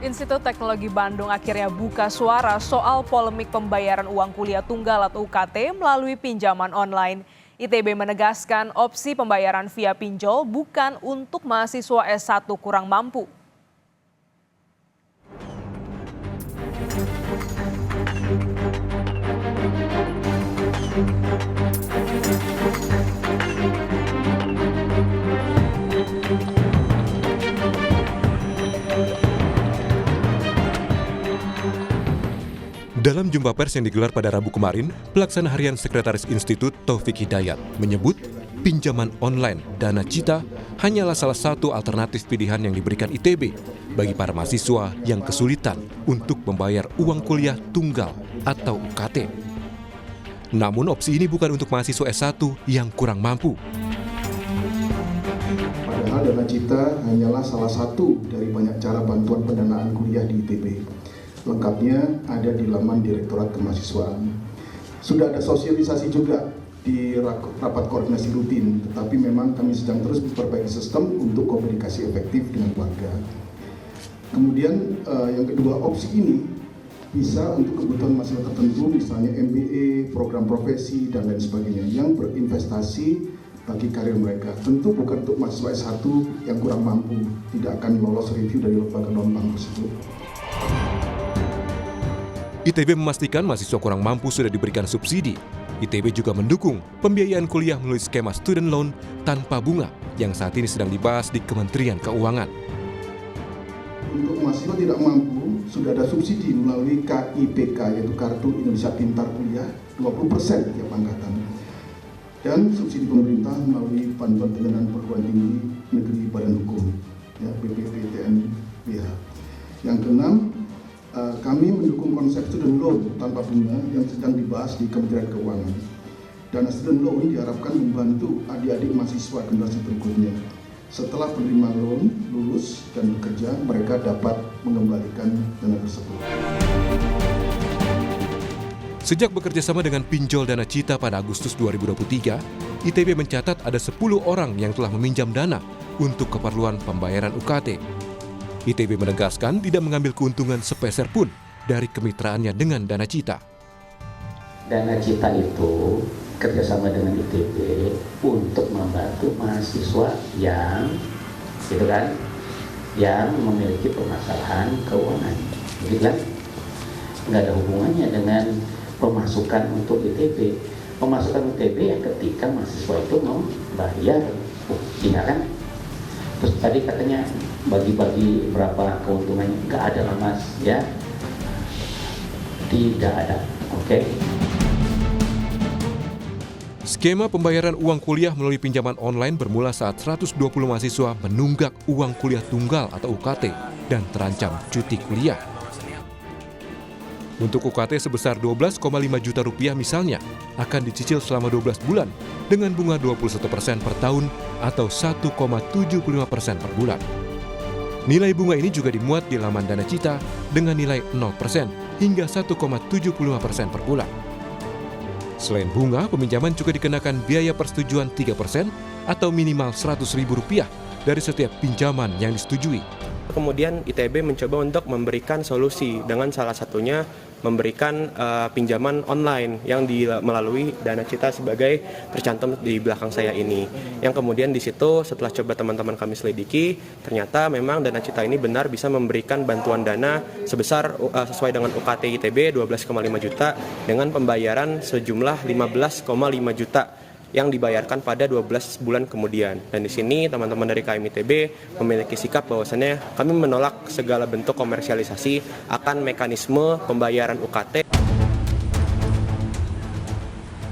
Institut Teknologi Bandung akhirnya buka suara soal polemik pembayaran uang kuliah tunggal atau UKT melalui pinjaman online. ITB menegaskan opsi pembayaran via pinjol bukan untuk mahasiswa S1 kurang mampu. Dalam jumpa pers yang digelar pada Rabu kemarin, Pelaksana Harian Sekretaris Institut Taufik Hidayat menyebut pinjaman online Dana Cita hanyalah salah satu alternatif pilihan yang diberikan ITB bagi para mahasiswa yang kesulitan untuk membayar uang kuliah tunggal atau UKT. Namun opsi ini bukan untuk mahasiswa S1 yang kurang mampu. Padahal Dana Cita hanyalah salah satu dari banyak cara bantuan pendanaan kuliah di ITB. Lengkapnya ada di laman Direktorat Kemahasiswaan. Sudah ada sosialisasi juga di rapat koordinasi rutin, tetapi memang kami sedang terus memperbaiki sistem untuk komunikasi efektif dengan warga. Kemudian yang kedua, opsi ini bisa untuk kebutuhan mahasiswa tertentu, misalnya MBA, program profesi, dan lain sebagainya, yang berinvestasi bagi karir mereka. Tentu bukan untuk mahasiswa S1 yang kurang mampu, tidak akan lolos review dari lembaga non-bank tersebut. ITB memastikan mahasiswa kurang mampu sudah diberikan subsidi. ITB juga mendukung pembiayaan kuliah melalui skema student loan tanpa bunga yang saat ini sedang dibahas di Kementerian Keuangan. Untuk mahasiswa tidak mampu, sudah ada subsidi melalui KIPK, yaitu Kartu Indonesia Pintar Kuliah, 20% tiap angkatan. Dan subsidi pemerintah melalui bantuan pendanaan perguruan tinggi negeri badan hukum, ya, BPPTN-BH. Yang keenam, kami mendukung konsep student loan tanpa bunga yang sedang dibahas di Kementerian Keuangan. Dana student loan diharapkan membantu adik-adik mahasiswa generasi berikutnya. Setelah penerima loan lulus dan bekerja, mereka dapat mengembalikan dana tersebut. Sejak bekerja sama dengan pinjol Dana Cita pada Agustus 2023, ITB mencatat ada 10 orang yang telah meminjam dana untuk keperluan pembayaran UKT. ITB menegaskan tidak mengambil keuntungan sepeser pun dari kemitraannya dengan Dana Cita. Dana Cita itu kerjasama dengan ITB untuk membantu mahasiswa yang, gitu kan, yang memiliki permasalahan keuangan, gitu kan? Nggak ada hubungannya dengan pemasukan untuk ITB. Pemasukan ITB yang ketika mahasiswa itu mau bayar, iya kan? Terus tadi katanya bagi-bagi berapa keuntungannya, nggak ada lah mas, ya, tidak ada, oke. Skema pembayaran uang kuliah melalui pinjaman online bermula saat 120 mahasiswa menunggak uang kuliah tunggal atau UKT dan terancam cuti kuliah. Untuk UKT sebesar 12,5 juta rupiah misalnya, akan dicicil selama 12 bulan dengan bunga 21% per tahun atau 1,75% per bulan. Nilai bunga ini juga dimuat di laman Dana Cita dengan nilai 0% hingga 1,75% per bulan. Selain bunga, peminjaman juga dikenakan biaya persetujuan 3% atau minimal Rp100.000 dari setiap pinjaman yang disetujui. Kemudian ITB mencoba untuk memberikan solusi dengan salah satunya memberikan pinjaman online yang melalui Dana Cita sebagai tercantum di belakang saya ini. Yang kemudian di situ setelah coba teman-teman kami selidiki, ternyata memang Dana Cita ini benar bisa memberikan bantuan dana sebesar sesuai dengan UKT ITB 12,5 juta dengan pembayaran sejumlah 15,5 juta yang dibayarkan pada 12 bulan kemudian. Dan di sini teman-teman dari KMITB memiliki sikap bahwasannya kami menolak segala bentuk komersialisasi akan mekanisme pembayaran UKT.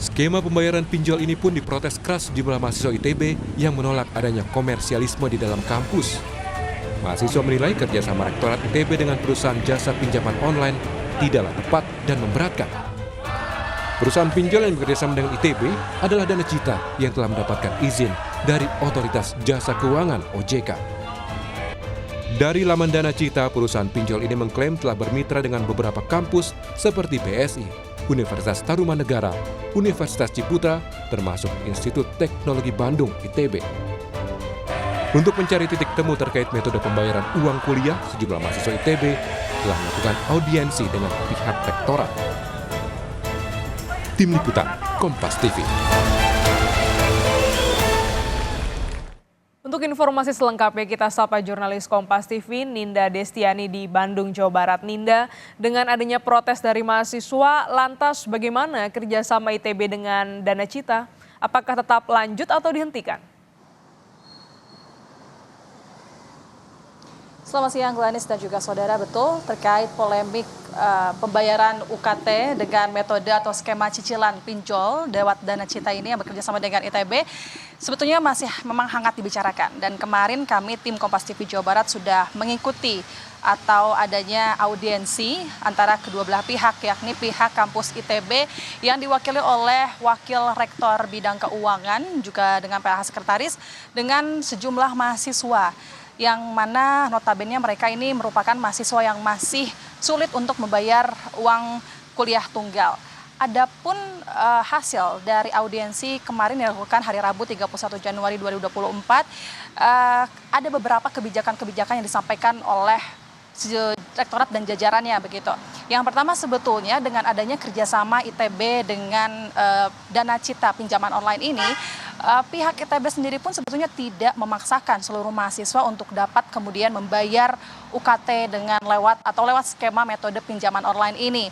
Skema pembayaran pinjol ini pun diprotes keras jumlah mahasiswa ITB yang menolak adanya komersialisme di dalam kampus. Mahasiswa menilai kerjasama Rektorat ITB dengan perusahaan jasa pinjaman online tidaklah tepat dan memberatkan. Perusahaan pinjol yang bekerjasama dengan ITB adalah Dana Cita yang telah mendapatkan izin dari Otoritas Jasa Keuangan (OJK). Dari laman Dana Cita, perusahaan pinjol ini mengklaim telah bermitra dengan beberapa kampus seperti BSI, Universitas Tarumanegara, Universitas Ciputra, termasuk Institut Teknologi Bandung (ITB). Untuk mencari titik temu terkait metode pembayaran uang kuliah, sejumlah mahasiswa ITB telah melakukan audiensi dengan pihak rektorat. Tim Liputan, Kompas TV. Untuk informasi selengkapnya kita sapa jurnalis Kompas TV Ninda Destiani di Bandung, Jawa Barat. Ninda, dengan adanya protes dari mahasiswa, lantas bagaimana kerjasama ITB dengan Dana Cita? Apakah tetap lanjut atau dihentikan? Selamat siang Gladys dan juga saudara, betul terkait polemik pembayaran UKT dengan metode atau skema cicilan pinjol lewat Dana Cita ini yang bekerja sama dengan ITB sebetulnya masih memang hangat dibicarakan. Dan kemarin kami tim Kompas TV Jawa Barat sudah mengikuti atau adanya audiensi antara kedua belah pihak, yakni pihak kampus ITB yang diwakili oleh Wakil Rektor Bidang Keuangan juga dengan PLH Sekretaris dengan sejumlah mahasiswa yang mana notabene mereka ini merupakan mahasiswa yang masih sulit untuk membayar uang kuliah tunggal. Adapun hasil dari audiensi kemarin yang dilakukan hari Rabu 31 Januari 2024, ada beberapa kebijakan-kebijakan yang disampaikan oleh rektorat dan jajarannya begitu. Yang pertama sebetulnya dengan adanya kerjasama ITB dengan Dana Cita pinjaman online ini, pihak ITB sendiri pun sebetulnya tidak memaksakan seluruh mahasiswa untuk dapat kemudian membayar UKT dengan lewat skema metode pinjaman online ini.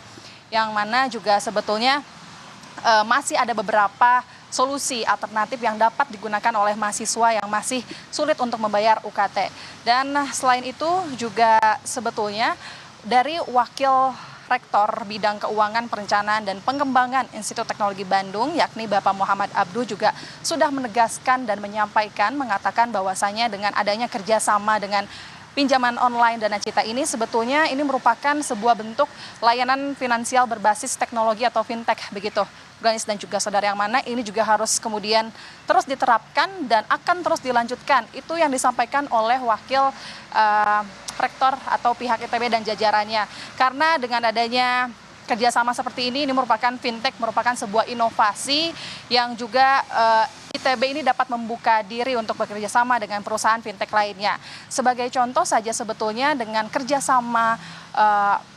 Yang mana juga sebetulnya masih ada beberapa solusi alternatif yang dapat digunakan oleh mahasiswa yang masih sulit untuk membayar UKT. Dan selain itu juga sebetulnya dari Wakil Rektor Bidang Keuangan Perencanaan dan Pengembangan Institut Teknologi Bandung, yakni Bapak Muhammad Abdu juga sudah menegaskan dan mengatakan bahwasanya dengan adanya kerjasama dengan pinjaman online Dana Cita ini sebetulnya ini merupakan sebuah bentuk layanan finansial berbasis teknologi atau fintech begitu. Gladys dan juga saudara, yang mana ini juga harus kemudian terus diterapkan dan akan terus dilanjutkan. Itu yang disampaikan oleh Wakil Rektor atau pihak ITB dan jajarannya. Karena dengan adanya kerjasama seperti ini merupakan fintech, merupakan sebuah inovasi yang juga ITB ini dapat membuka diri untuk bekerja sama dengan perusahaan fintech lainnya. Sebagai contoh saja sebetulnya dengan kerjasama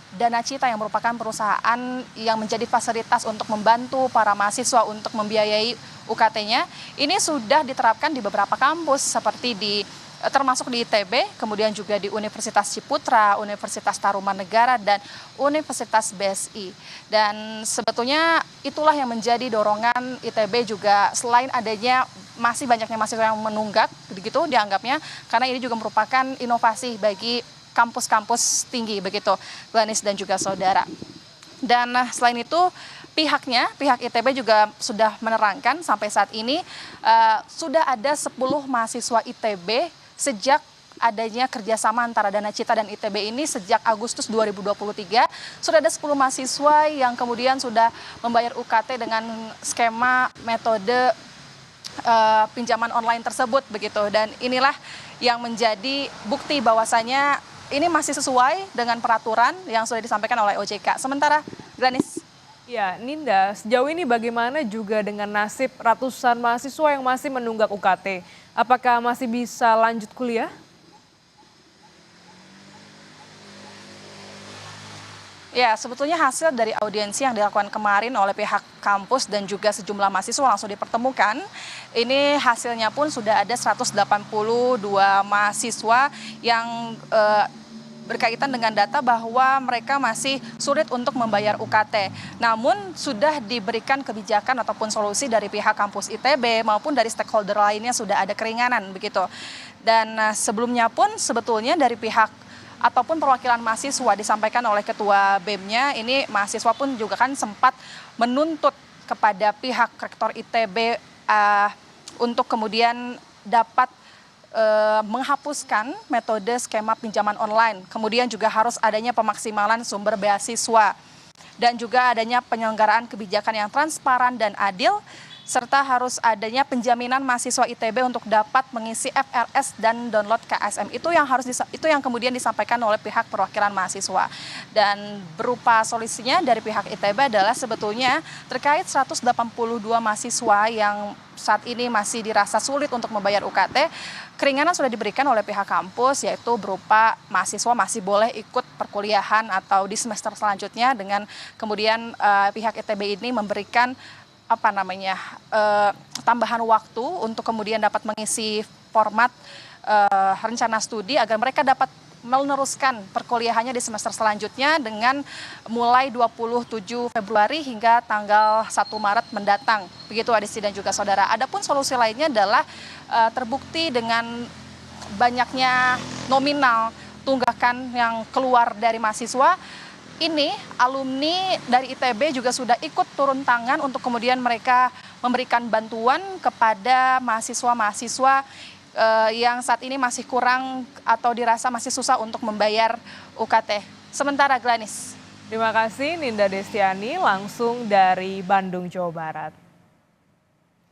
Dana Cita yang merupakan perusahaan yang menjadi fasilitas untuk membantu para mahasiswa untuk membiayai UKT-nya, ini sudah diterapkan di beberapa kampus seperti termasuk di ITB, kemudian juga di Universitas Ciputra, Universitas Tarumanegara, dan Universitas BSI. Dan sebetulnya itulah yang menjadi dorongan ITB juga selain adanya masih banyaknya mahasiswa yang menunggak, begitu dianggapnya, karena ini juga merupakan inovasi bagi kampus-kampus tinggi begitu, Gladys dan juga saudara. Dan selain itu pihak ITB juga sudah menerangkan sampai saat ini sudah ada 10 mahasiswa ITB sejak adanya kerjasama antara Dana Cita dan ITB ini sejak Agustus 2023, sudah ada 10 mahasiswa yang kemudian sudah membayar UKT dengan skema metode pinjaman online tersebut begitu. Dan inilah yang menjadi bukti bahwasanya ini masih sesuai dengan peraturan yang sudah disampaikan oleh OJK. Sementara, Gladys. Ya, Ninda, sejauh ini bagaimana juga dengan nasib ratusan mahasiswa yang masih menunggak UKT? Apakah masih bisa lanjut kuliah? Ya, sebetulnya hasil dari audiensi yang dilakukan kemarin oleh pihak kampus dan juga sejumlah mahasiswa langsung dipertemukan. Ini hasilnya pun sudah ada 182 mahasiswa yang berkaitan dengan data bahwa mereka masih sulit untuk membayar UKT. Namun sudah diberikan kebijakan ataupun solusi dari pihak kampus ITB maupun dari stakeholder lainnya sudah ada keringanan begitu. Dan sebelumnya pun sebetulnya dari pihak ataupun perwakilan mahasiswa disampaikan oleh ketua BEM-nya, ini mahasiswa pun juga kan sempat menuntut kepada pihak rektor ITB untuk kemudian dapat menghapuskan metode skema pinjaman online. Kemudian juga harus adanya pemaksimalan sumber beasiswa dan juga adanya penyelenggaraan kebijakan yang transparan dan adil, serta harus adanya penjaminan mahasiswa ITB untuk dapat mengisi FRS dan download KSM. Itu yang kemudian disampaikan oleh pihak perwakilan mahasiswa. Dan berupa solusinya dari pihak ITB adalah sebetulnya terkait 182 mahasiswa yang saat ini masih dirasa sulit untuk membayar UKT, keringanan sudah diberikan oleh pihak kampus, yaitu berupa mahasiswa masih boleh ikut perkuliahan atau di semester selanjutnya, dengan kemudian pihak ITB ini memberikan tambahan waktu untuk kemudian dapat mengisi format rencana studi agar mereka dapat meneruskan perkuliahannya di semester selanjutnya dengan mulai 27 Februari hingga tanggal 1 Maret mendatang. Begitu Adisti dan juga saudara. Adapun solusi lainnya adalah terbukti dengan banyaknya nominal tunggakan yang keluar dari mahasiswa. Ini alumni dari ITB juga sudah ikut turun tangan untuk kemudian mereka memberikan bantuan kepada mahasiswa-mahasiswa yang saat ini masih kurang atau dirasa masih susah untuk membayar UKT. Sementara Glanis. Terima kasih Ninda Destiani langsung dari Bandung, Jawa Barat.